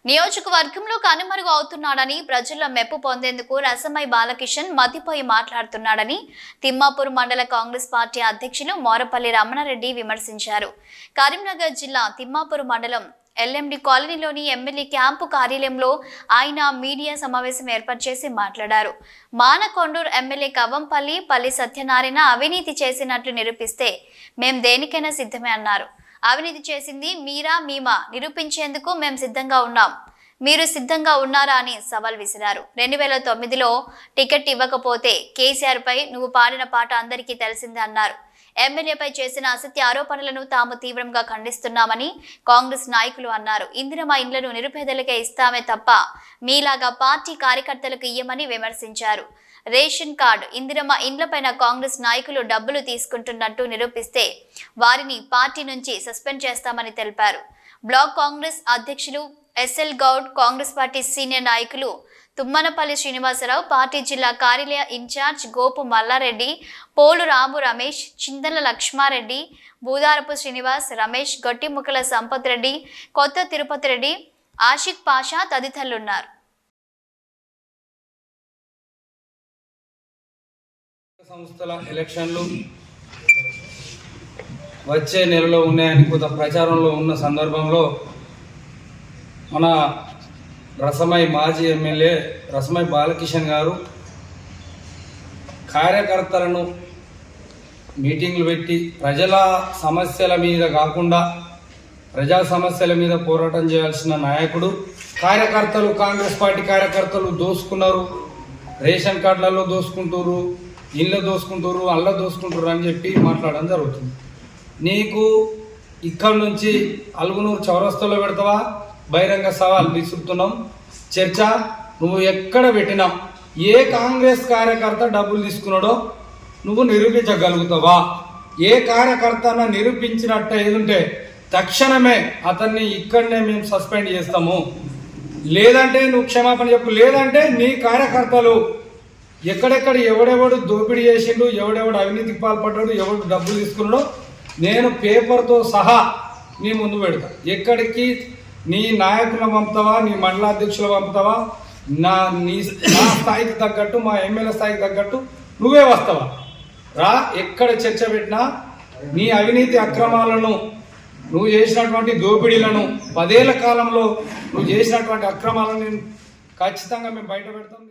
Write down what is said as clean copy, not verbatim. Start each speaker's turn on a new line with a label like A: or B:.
A: నియోజకవర్గంలో కనుమరుగు అవుతున్నాడని ప్రజల మెప్పు పొందేందుకు రసమై బాలకిషన్ మతిపోయి మాట్లాడుతున్నాడని తిమ్మాపూర్ మండల కాంగ్రెస్ పార్టీ అధ్యక్షులు మోరపల్లి రమణారెడ్డి విమర్శించారు. కరీంనగర్ జిల్లా తిమ్మాపూర్ మండలం ఎల్ఎండి కాలనీలోని ఎమ్మెల్యే క్యాంపు కార్యాలయంలో ఆయన మీడియా సమావేశం ఏర్పాటు చేసి మాట్లాడారు. మానకొండూరు ఎమ్మెల్యే కవంపల్లి పల్లి సత్యనారాయణ అవినీతి చేసినట్లు నిరూపిస్తే మేం దేనికైనా సిద్ధమే అన్నారు. అవినీతి చేసింది మీరా మేమా నిరూపించేందుకు మేము సిద్ధంగా ఉన్నాం, మీరు సిద్ధంగా ఉన్నారా అని సవాల్ విసిరారు. 2009లో టికెట్ ఇవ్వకపోతే కేసీఆర్ పై నువ్వు పాడిన పాట అందరికీ తెలిసిందే అన్నారు. ఎమ్మెల్యేపై చేసిన అసత్య ఆరోపణలను తాము తీవ్రంగా ఖండిస్తున్నామని కాంగ్రెస్ నాయకులు అన్నారు. ఇందిరమ్మ ఇండ్లను నిరుపేదలకే ఇస్తామే తప్ప మీలాగా పార్టీ కార్యకర్తలకు ఇయ్యమని విమర్శించారు. రేషన్ కార్డు ఇందిరమ్మ ఇండ్లపైన కాంగ్రెస్ నాయకులు డబ్బులు తీసుకుంటున్నట్టు నిరూపిస్తే వారిని పార్టీ నుంచి సస్పెండ్ చేస్తామని తెలిపారు. బ్లాక్ కాంగ్రెస్ అధ్యక్షులు SL Goud, Congress party senior నాయకులు తుమ్మనపల్లి శ్రీనివాసరావు, పార్టీ జిల్లా కార్యాలయ ఇన్ఛార్జ్ గోపు మల్లారెడ్డి, పోలు రాము రమేష్, చింతల లక్ష్మారెడ్డి, బూదారపు శ్రీనివాస్, రమేష్, గొట్టిముక్కల సంపత్ రెడ్డి, కొత్త తిరుపతి రెడ్డి, ఆషిక్ పాషా తదితరులున్నారు.
B: సంస్థల ఎలక్షన్లు వచ్చే నెలలో ఉన్నాయని కొంత ప్రచారంలో ఉన్న సందర్భంలో మన రసమై మాజీ ఎమ్మెల్యే రసమై బాలకిషన్ గారు కార్యకర్తలను మీటింగ్లు పెట్టి ప్రజల సమస్యల మీద కాకుండా ప్రజా సమస్యల మీద పోరాటం చేయాల్సిన నాయకుడు, కార్యకర్తలు కాంగ్రెస్ పార్టీ కార్యకర్తలు దోసుకున్నారు, రేషన్ కార్డులలో దోసుకుంటారు, ఇళ్ళ దోసుకుంటారు, అల్ల దోసుకుంటారు అని చెప్పి మాట్లాడడం జరుగుతుంది. నీకు ఇక్కడ నుంచి అలుగునూరు చౌరస్తాలో పెడతావా? బహిరంగ సవాల్ విసురుతున్నాం. చర్చ నువ్వు ఎక్కడ పెట్టినా ఏ కాంగ్రెస్ కార్యకర్త డబ్బులు తీసుకున్నాడో నువ్వు నిరూపించగలుగుతావా? ఏ కార్యకర్త నిరూపించినట్టు ఏదుంటే తక్షణమే అతన్ని ఇక్కడనే మేము సస్పెండ్ చేస్తాము, లేదంటే నువ్వు క్షమాపణ చెప్పు, లేదంటే నీ కార్యకర్తలు ఎక్కడెక్కడ ఎవడెవడు దోపిడీ చేసిండు, ఎవడెవడు అవినీతికి పాల్పడ్డాడు, ఎవడు డబ్బులు తీసుకున్నాడో నేను పేపర్తో సహా నీ ముందు పెడతా. ఎక్కడికి నీ నాయకులను పంపుతావా, నీ మండలాధ్యక్షులు పంపుతావా, నా స్థాయికి తగ్గట్టు, మా ఎమ్మెల్యే స్థాయికి తగ్గట్టు నువ్వే వస్తావా? రా, ఎక్కడ చర్చ పెట్టినా నీ అవినీతి అక్రమాలను, నువ్వు చేసినటువంటి దోపిడీలను, 10 ఏళ్ల కాలంలో నువ్వు చేసినటువంటి అక్రమాలను ఖచ్చితంగా మేము బయట పెడతాం.